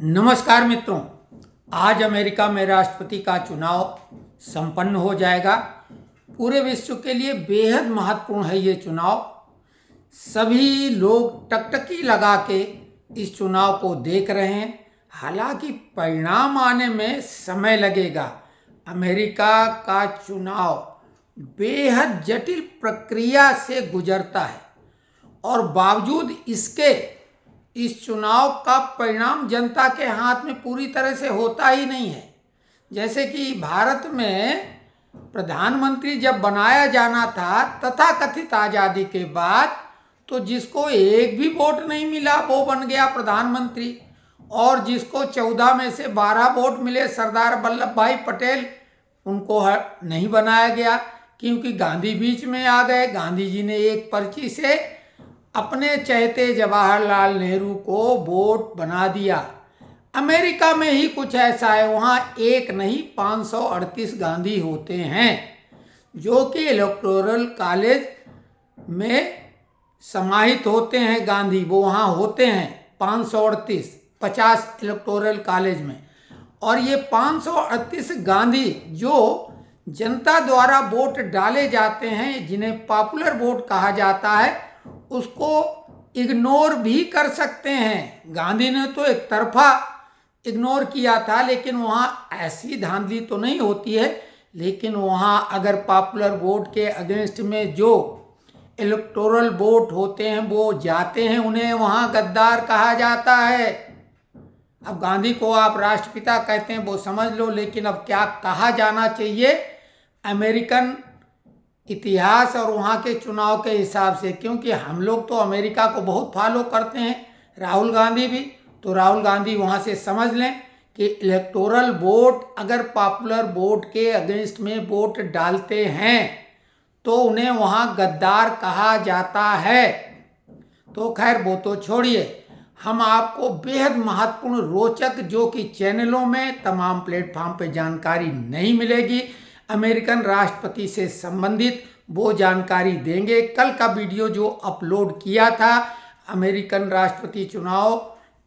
नमस्कार मित्रों, आज अमेरिका में राष्ट्रपति का चुनाव संपन्न हो जाएगा। पूरे विश्व के लिए बेहद महत्वपूर्ण है ये चुनाव। सभी लोग टकटकी लगा के इस चुनाव को देख रहे हैं। हालांकि परिणाम आने में समय लगेगा। अमेरिका का चुनाव बेहद जटिल प्रक्रिया से गुजरता है और बावजूद इसके इस चुनाव का परिणाम जनता के हाथ में पूरी तरह से होता ही नहीं है। जैसे कि भारत में प्रधानमंत्री जब बनाया जाना था तथाकथित आज़ादी के बाद, तो जिसको एक भी वोट नहीं मिला वो बन गया प्रधानमंत्री, और जिसको 14 में से 12 वोट मिले सरदार वल्लभ भाई पटेल, उनको नहीं बनाया गया क्योंकि गांधी बीच में आ गए। गांधी जी ने एक पर्ची से अपने चहेते जवाहरलाल नेहरू को वोट बना दिया। अमेरिका में ही कुछ ऐसा है, वहाँ एक नहीं 538 गांधी होते हैं जो कि इलेक्टोरल कॉलेज में समाहित होते हैं। गांधी वो वहाँ होते हैं 538, 50 इलेक्टोरल कॉलेज में। और ये 538 गांधी जो जनता द्वारा वोट डाले जाते हैं, जिन्हें पॉपुलर वोट कहा जाता है, उसको इग्नोर भी कर सकते हैं। गांधी ने तो एक तरफा इग्नोर किया था, लेकिन वहाँ ऐसी धांधली तो नहीं होती है। लेकिन वहाँ अगर पॉपुलर वोट के अगेंस्ट में जो इलेक्टोरल वोट होते हैं वो जाते हैं, उन्हें वहाँ गद्दार कहा जाता है। अब गांधी को आप राष्ट्रपिता कहते हैं वो समझ लो, लेकिन अब क्या कहा जाना चाहिए अमेरिकन इतिहास और वहाँ के चुनाव के हिसाब से, क्योंकि हम लोग तो अमेरिका को बहुत फॉलो करते हैं, राहुल गांधी भी। तो राहुल गांधी वहाँ से समझ लें कि इलेक्टोरल वोट अगर पॉपुलर वोट के अगेंस्ट में वोट डालते हैं तो उन्हें वहाँ गद्दार कहा जाता है। तो खैर वो तो छोड़िए, हम आपको बेहद महत्वपूर्ण रोचक, जो कि चैनलों में तमाम प्लेटफॉर्म पे जानकारी नहीं मिलेगी, अमेरिकन राष्ट्रपति से संबंधित वो जानकारी देंगे। कल का वीडियो जो अपलोड किया था अमेरिकन राष्ट्रपति चुनाव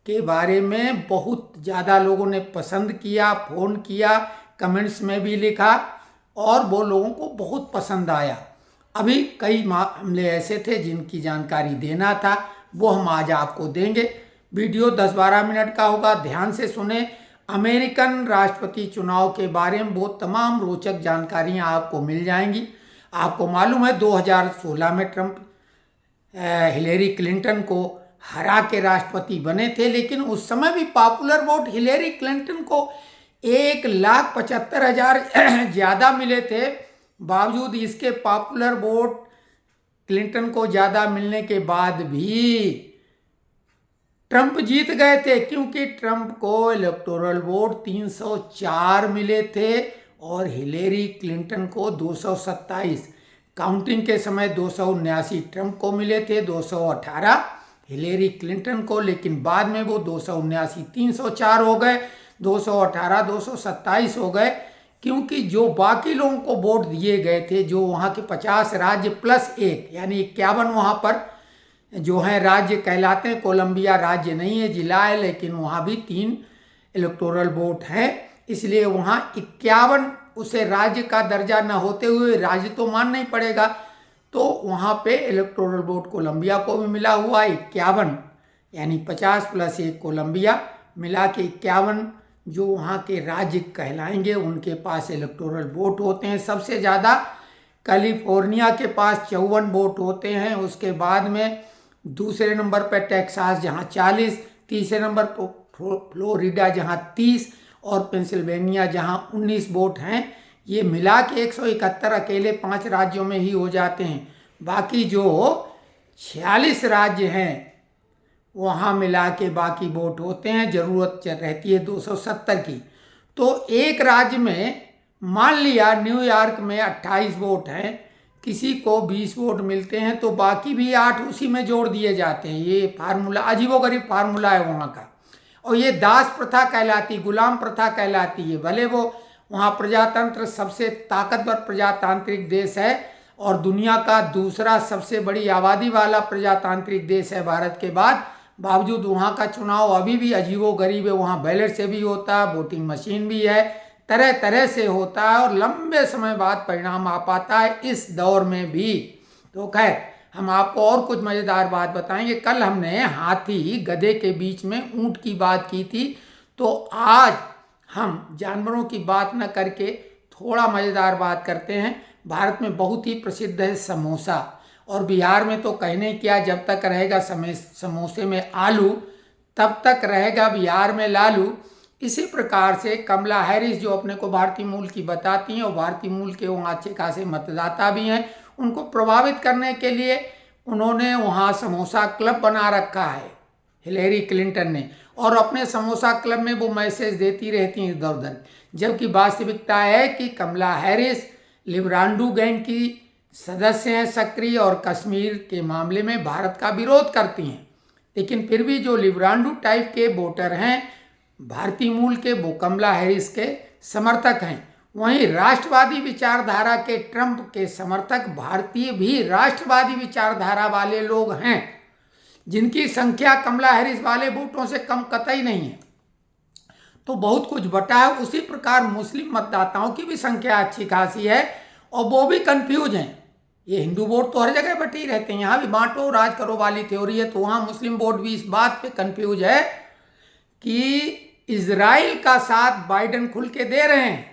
के बारे में, बहुत ज़्यादा लोगों ने पसंद किया, फ़ोन किया, कमेंट्स में भी लिखा और वो लोगों को बहुत पसंद आया। अभी कई मामले ऐसे थे जिनकी जानकारी देना था, वो हम आज आपको देंगे। वीडियो 10-12 मिनट का होगा, ध्यान से सुने। अमेरिकन राष्ट्रपति चुनाव के बारे में वो तमाम रोचक जानकारियां आपको मिल जाएंगी। आपको मालूम है 2016 में ट्रंप हिलेरी क्लिंटन को हरा के राष्ट्रपति बने थे, लेकिन उस समय भी पॉपुलर वोट हिलेरी क्लिंटन को 1,75,000 ज़्यादा मिले थे। बावजूद इसके पॉपुलर वोट क्लिंटन को ज़्यादा मिलने के बाद भी ट्रंप जीत गए थे, क्योंकि ट्रंप को इलेक्टोरल वोट 304 मिले थे और हिलेरी क्लिंटन को 227। काउंटिंग के समय 279 ट्रंप को मिले थे, 218 हिलेरी क्लिंटन को, लेकिन बाद में वो 279 304 हो गए, 218 227 हो गए, क्योंकि जो बाकी लोगों को वोट दिए गए थे, जो वहाँ के 50 राज्य प्लस 1 यानी 51 वहाँ पर जो है राज्य कहलाते हैं। कोलंबिया राज्य नहीं है, जिला है, लेकिन वहाँ भी 3 इलेक्टोरल वोट हैं, इसलिए वहाँ 51 उसे राज्य का दर्जा न होते हुए राज्य तो मानना ही पड़ेगा। तो वहाँ पे इलेक्टोरल वोट कोलंबिया को भी मिला हुआ 51, यानी 50 + 1 कोलंबिया मिला के 51 जो वहाँ के राज्य कहलाएंगे, उनके पास इलेक्टोरल वोट होते हैं। सबसे ज़्यादा कैलिफोर्निया के पास 54 वोट होते हैं। उसके बाद में दूसरे नंबर पर टेक्सास जहाँ 40, तीसरे नंबर पर फ्लोरिडा जहाँ 30 और पेंसिल्वेनिया जहाँ 19 वोट हैं। ये मिला के 171 अकेले 5 राज्यों में ही हो जाते हैं। बाकी जो 46 राज्य हैं वहाँ मिला के बाकी वोट होते हैं। ज़रूरत रहती है 270 की। तो एक राज्य में मान लिया न्यूयॉर्क में 28 वोट हैं, किसी को 20 वोट मिलते हैं तो बाकी भी 8 उसी में जोड़ दिए जाते हैं। ये फार्मूला अजीबोगरीब फार्मूला है वहाँ का, और ये दास प्रथा कहलाती, गुलाम प्रथा कहलाती है। भले वो वहाँ प्रजातंत्र सबसे ताकतवर प्रजातांत्रिक देश है और दुनिया का दूसरा सबसे बड़ी आबादी वाला प्रजातांत्रिक देश है भारत के बाद, बावजूद वहाँ का चुनाव अभी भी अजीबोगरीब है। वहाँ बैलेट से भी होता है, वोटिंग मशीन भी है, तरह तरह से होता है और लंबे समय बाद परिणाम आ पाता है इस दौर में भी। तो खैर, हम आपको और कुछ मज़ेदार बात बताएंगे। कल हमने हाथी गधे के बीच में ऊंट की बात की थी, तो आज हम जानवरों की बात न करके थोड़ा मज़ेदार बात करते हैं। भारत में बहुत ही प्रसिद्ध है समोसा, और बिहार में तो कहने क्या, जब तक रहेगा समोसे में आलू तब तक रहेगा बिहार में लालू। इसी प्रकार से कमला हैरिस, जो अपने को भारतीय मूल की बताती हैं और भारतीय मूल के वहाँ अच्छे खासे मतदाता भी हैं, उनको प्रभावित करने के लिए उन्होंने वहाँ समोसा क्लब बना रखा है हिलेरी क्लिंटन ने, और अपने समोसा क्लब में वो मैसेज देती रहती हैं इधर उधर। जबकि वास्तविकता है कि कमला हैरिस लिब्रांडू गैंग की सदस्य हैं सक्रिय, और कश्मीर के मामले में भारत का विरोध करती हैं। लेकिन फिर भी जो लिब्रांडू टाइप के वोटर हैं भारतीय मूल के, वो कमला हैरिस के समर्थक हैं। वहीं राष्ट्रवादी विचारधारा के ट्रंप के समर्थक भारतीय भी राष्ट्रवादी विचारधारा वाले लोग हैं, जिनकी संख्या कमला हैरिस वाले वोटों से कम कतई नहीं है। तो बहुत कुछ बटा है। उसी प्रकार मुस्लिम मतदाताओं की भी संख्या अच्छी खासी है और वो भी कंफ्यूज हैं। ये हिंदू वोट तो हर जगह बटे ही रहते हैं, यहाँ भी बांटो राज करो वाली थ्योरी है, तो वहाँ मुस्लिम वोट भी इस बात पे कंफ्यूज है कि इजराइल का साथ बाइडेन खुल के दे रहे हैं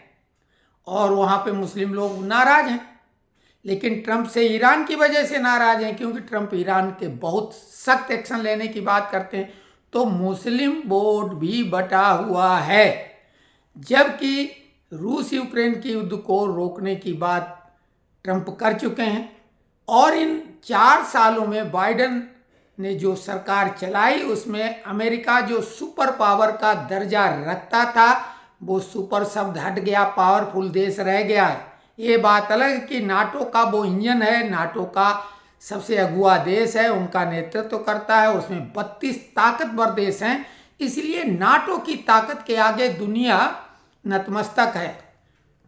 और वहाँ पे मुस्लिम लोग नाराज हैं। लेकिन ट्रंप से ईरान की वजह से नाराज हैं, क्योंकि ट्रंप ईरान के बहुत सख्त एक्शन लेने की बात करते हैं। तो मुस्लिम वोट भी बटा हुआ है। जबकि रूस यूक्रेन की युद्ध को रोकने की बात ट्रंप कर चुके हैं, और इन 4 सालों में बाइडेन ने जो सरकार चलाई उसमें अमेरिका जो सुपर पावर का दर्जा रखता था वो सुपर शब्द हट गया, पावरफुल देश रह गया है। ये बात अलग कि नाटो का वो इंजन है, नाटो का सबसे अगुआ देश है, उनका नेतृत्व करता है, उसमें 32 ताकतवर देश हैं। इसलिए नाटो की ताकत के आगे दुनिया नतमस्तक है।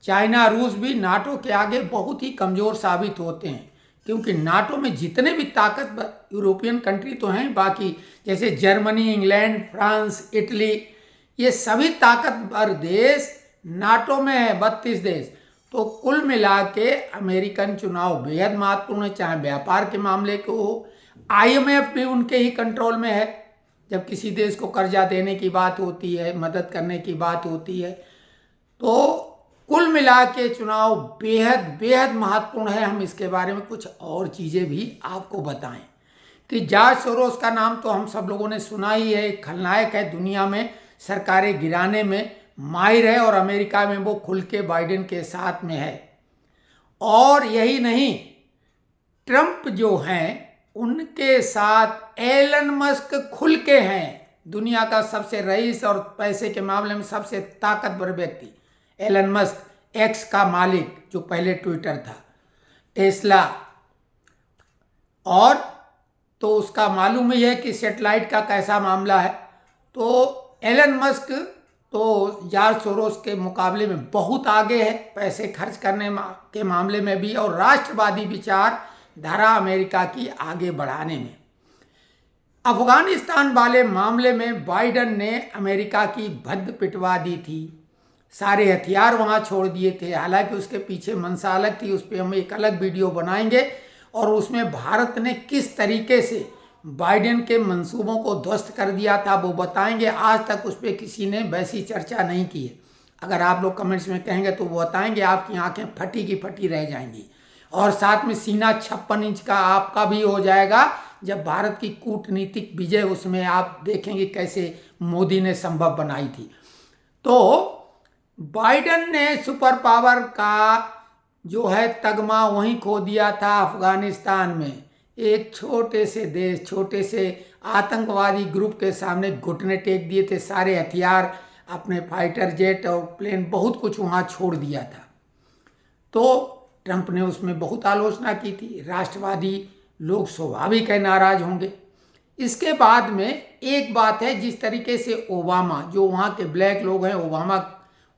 चाइना रूस भी नाटो के आगे बहुत ही कमज़ोर साबित होते हैं, क्योंकि नाटो में जितने भी ताकतवर यूरोपियन कंट्री तो हैं, बाकी जैसे जर्मनी, इंग्लैंड, फ्रांस, इटली, ये सभी ताकतवर देश नाटो में है, 32 देश। तो कुल मिला के अमेरिकन चुनाव बेहद महत्वपूर्ण है, चाहे व्यापार के मामले को हो। IMF भी उनके ही कंट्रोल में है। जब किसी देश को कर्जा देने की बात होती है, मदद करने की बात होती है, तो कुल मिला के चुनाव बेहद बेहद महत्वपूर्ण है। हम इसके बारे में कुछ और चीज़ें भी आपको बताएं कि जॉर्ज सोरोस का नाम तो हम सब लोगों ने सुना ही है। एक खलनायक है, दुनिया में सरकारें गिराने में माहिर है, और अमेरिका में वो खुल के बाइडेन के साथ में है। और यही नहीं, ट्रंप जो हैं उनके साथ एलन मस्क खुल के हैं। दुनिया का सबसे रईस और पैसे के मामले में सबसे ताकतवर व्यक्ति एलन मस्क, एक्स का मालिक जो पहले ट्विटर था, टेस्ला। और तो उसका मालूम ही है कि सैटेलाइट का कैसा मामला है। तो एलन मस्क तो जॉर्ज सोरोस के मुकाबले में बहुत आगे है, पैसे खर्च करने के मामले में भी, और राष्ट्रवादी विचारधारा अमेरिका की आगे बढ़ाने में। अफगानिस्तान वाले मामले में बाइडेन ने अमेरिका की भद्द पिटवा दी थी, सारे हथियार वहाँ छोड़ दिए थे। हालांकि उसके पीछे मंशा अलग थी, उस पर हम एक अलग वीडियो बनाएंगे, और उसमें भारत ने किस तरीके से बाइडेन के मंसूबों को ध्वस्त कर दिया था वो बताएंगे। आज तक उस पर किसी ने वैसी चर्चा नहीं की है। अगर आप लोग कमेंट्स में कहेंगे तो वो बताएंगे, आपकी आंखें फटी की फटी रह जाएंगी। और साथ में सीना 56 इंच का आपका भी हो जाएगा जब भारत की कूटनीतिक विजय, उसमें आप देखेंगे कैसे मोदी ने संभव बनाई थी। तो बाइडेन ने सुपर पावर का जो है तगमा वहीं खो दिया था अफगानिस्तान में। एक छोटे से देश, छोटे से आतंकवादी ग्रुप के सामने घुटने टेक दिए थे, सारे हथियार, अपने फाइटर जेट और प्लेन, बहुत कुछ वहाँ छोड़ दिया था। तो ट्रंप ने उसमें बहुत आलोचना की थी। राष्ट्रवादी लोग स्वाभाविक है नाराज होंगे। इसके बाद में एक बात है, जिस तरीके से ओबामा, जो वहाँ के ब्लैक लोग हैं, ओबामा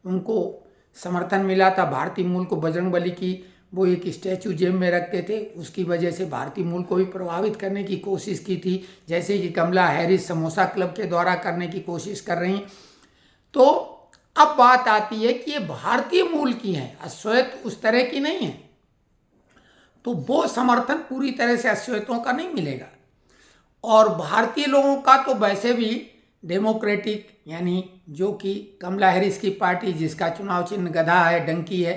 उनको समर्थन मिला था, भारतीय मूल को बजरंगबली की वो एक स्टैचू जेब में रखते थे, उसकी वजह से भारतीय मूल को भी प्रभावित करने की कोशिश की थी, जैसे कि कमला हैरिस समोसा क्लब के द्वारा करने की कोशिश कर रही। तो अब बात आती है कि ये भारतीय मूल की हैं, अश्वेत उस तरह की नहीं है, तो वो समर्थन पूरी तरह से अश्वेतों का नहीं मिलेगा। और भारतीय लोगों का तो वैसे भी डेमोक्रेटिक, यानी जो कि कमला हैरिस की पार्टी जिसका चुनाव चिन्ह गधा है, डंकी है,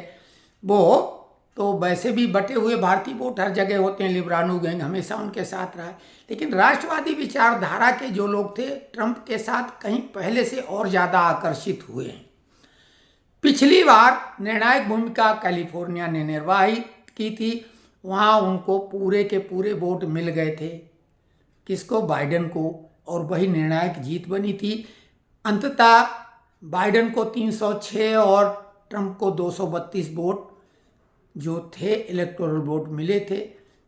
वो तो वैसे भी बटे हुए भारतीय वोट हर जगह होते हैं, लिब्रानू गैंग हमेशा उनके साथ रहा है। लेकिन राष्ट्रवादी विचारधारा के जो लोग थे ट्रंप के साथ कहीं पहले से और ज़्यादा आकर्षित हुए हैं। पिछली बार निर्णायक भूमिका कैलिफोर्निया ने निर्वाहित की थी, वहाँ उनको पूरे के पूरे वोट मिल गए थे, किसको, बाइडेन को, और वही निर्णायक जीत बनी थी। अंततः बाइडेन को 306 और ट्रंप को 232 वोट जो थे इलेक्टोरल वोट मिले थे,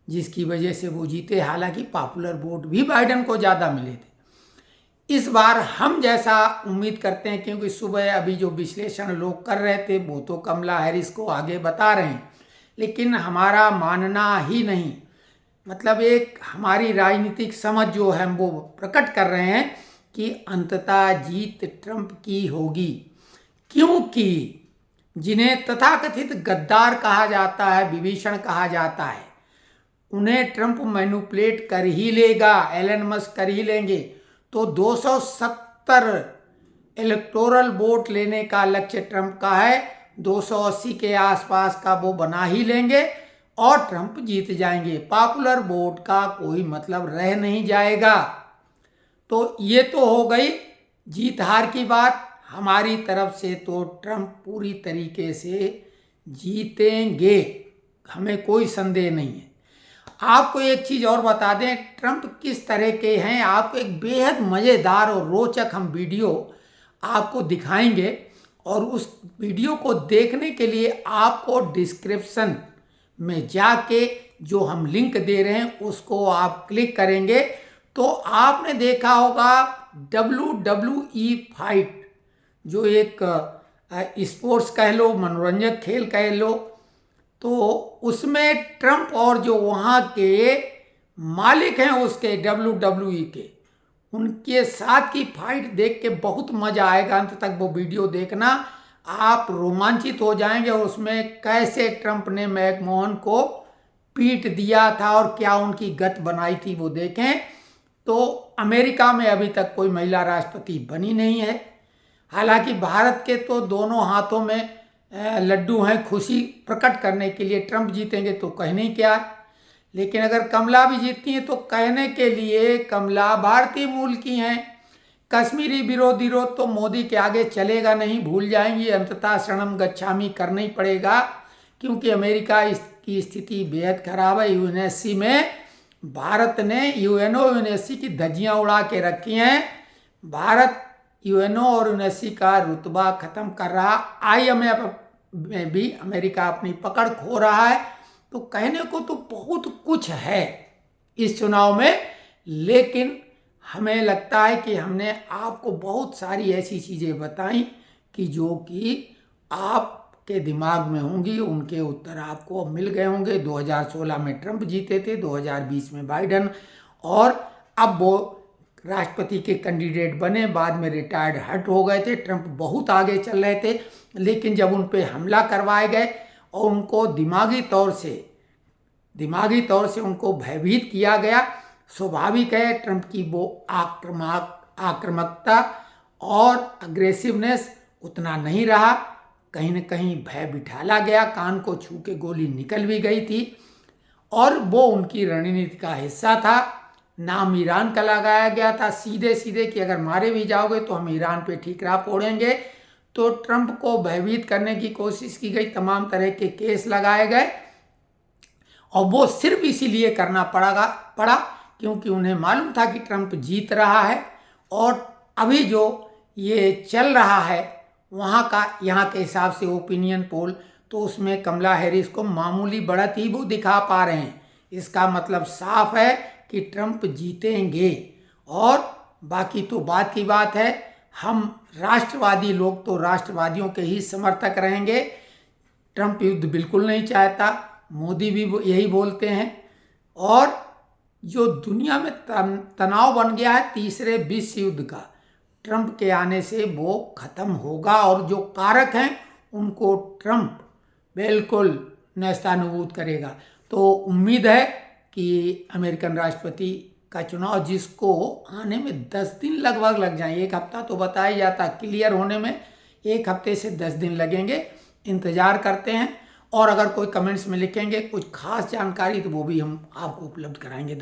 जिसकी वजह से वो जीते। हालांकि पॉपुलर वोट भी बाइडेन को ज़्यादा मिले थे। इस बार हम जैसा उम्मीद करते हैं, क्योंकि सुबह अभी जो विश्लेषण लोग कर रहे थे वो तो कमला हैरिस को आगे बता रहे हैं, लेकिन हमारा मानना ही नहीं, मतलब एक हमारी राजनीतिक समझ जो है हम वो प्रकट कर रहे हैं कि अंततः जीत ट्रंप की होगी, क्योंकि जिन्हें तथाकथित गद्दार कहा जाता है, विभीषण कहा जाता है, उन्हें ट्रंप मैनिपुलेट कर ही लेगा, एलन मस्क कर ही लेंगे। तो 270 इलेक्टोरल वोट लेने का लक्ष्य ट्रंप का है, 280 के आसपास का वो बना ही लेंगे और ट्रंप जीत जाएंगे। पॉपुलर वोट का कोई मतलब रह नहीं जाएगा। तो ये तो हो गई जीत हार की बात। हमारी तरफ से तो ट्रंप पूरी तरीके से जीतेंगे, हमें कोई संदेह नहीं है। आपको एक चीज़ और बता दें, ट्रंप किस तरह के हैं, आपको एक बेहद मज़ेदार और रोचक हम वीडियो आपको दिखाएंगे, और उस वीडियो को देखने के लिए आपको डिस्क्रिप्शन में जाके जो हम लिंक दे रहे हैं उसको आप क्लिक करेंगे तो आपने देखा होगा WWE फाइट, जो एक स्पोर्ट्स कह लो, मनोरंजक खेल कह लो, तो उसमें ट्रंप और जो वहाँ के मालिक हैं उसके WWE के, उनके साथ की फाइट देख के बहुत मज़ा आएगा। अंत तक वो वीडियो देखना, आप रोमांचित हो जाएंगे। और उसमें कैसे ट्रंप ने मैकमोहन को पीट दिया था और क्या उनकी गत बनाई थी वो देखें। तो अमेरिका में अभी तक कोई महिला राष्ट्रपति बनी नहीं है। हालांकि भारत के तो दोनों हाथों में लड्डू हैं खुशी प्रकट करने के लिए, ट्रंप जीतेंगे तो कहने क्या, लेकिन अगर कमला भी जीतती हैं तो कहने के लिए कमला भारतीय मूल की हैं। कश्मीरी विरोधी विरोध तो मोदी के आगे चलेगा नहीं, भूल जाएंगी, अंततः शरणम गच्छामी करना ही पड़ेगा, क्योंकि अमेरिका की स्थिति बेहद खराब है। यूएनएससी में भारत ने यूएनएससी की धज्जियां उड़ा के रखी हैं। भारत यूएनओ और यूएनएससी का रुतबा खत्म कर रहा, IMF में भी अमेरिका अपनी पकड़ खो रहा है। तो कहने को तो बहुत कुछ है इस चुनाव में, लेकिन हमें लगता है कि हमने आपको बहुत सारी ऐसी चीज़ें बताई कि जो कि आपके दिमाग में होंगी, उनके उत्तर आपको मिल गए होंगे। 2016 में ट्रंप जीते थे, 2020 में बाइडेन, और अब वो राष्ट्रपति के कैंडिडेट बने, बाद में रिटायर्ड हट हो गए थे। ट्रंप बहुत आगे चल रहे थे, लेकिन जब उन पे हमला करवाए गए और उनको दिमागी तौर से उनको भयभीत किया गया, स्वाभाविक है ट्रंप की वो आक्रामकता और अग्रेसिवनेस उतना नहीं रहा। कहीं न कहीं भय बिठाला गया, कान को छू के गोली निकल भी गई थी, और वो उनकी रणनीति का हिस्सा था। नाम ईरान का लगाया गया था सीधे सीधे कि अगर मारे भी जाओगे तो हम ईरान पे ठीकरा फोड़ेंगे। तो ट्रंप को भयभीत करने की कोशिश की गई, तमाम तरह के केस लगाए गए, और वो सिर्फ इसीलिए करना पड़ा क्योंकि उन्हें मालूम था कि ट्रंप जीत रहा है। और अभी जो ये चल रहा है यहाँ के हिसाब से ओपिनियन पोल, तो उसमें कमला हैरिस को मामूली बढ़त ही वो दिखा पा रहे हैं। इसका मतलब साफ है कि ट्रंप जीतेंगे, और बाकी तो बात की बात है। हम राष्ट्रवादी लोग तो राष्ट्रवादियों के ही समर्थक रहेंगे। ट्रंप युद्ध बिल्कुल नहीं चाहता, मोदी भी यही बोलते हैं। और जो दुनिया में तनाव बन गया है तीसरे विश्व युद्ध का, ट्रंप के आने से वो खत्म होगा और जो कारक हैं उनको ट्रंप बिल्कुल नेस्तानाबूद करेगा। तो उम्मीद है कि अमेरिकन राष्ट्रपति का चुनाव, जिसको आने में 10 दिन लगभग लग जाए, 1 हफ्ता तो बताया जाता, क्लियर होने में 1 हफ्ते से 10 दिन लगेंगे। इंतज़ार करते हैं और अगर कोई कमेंट्स में लिखेंगे कुछ खास जानकारी तो वो भी हम आपको उपलब्ध कराएंगे।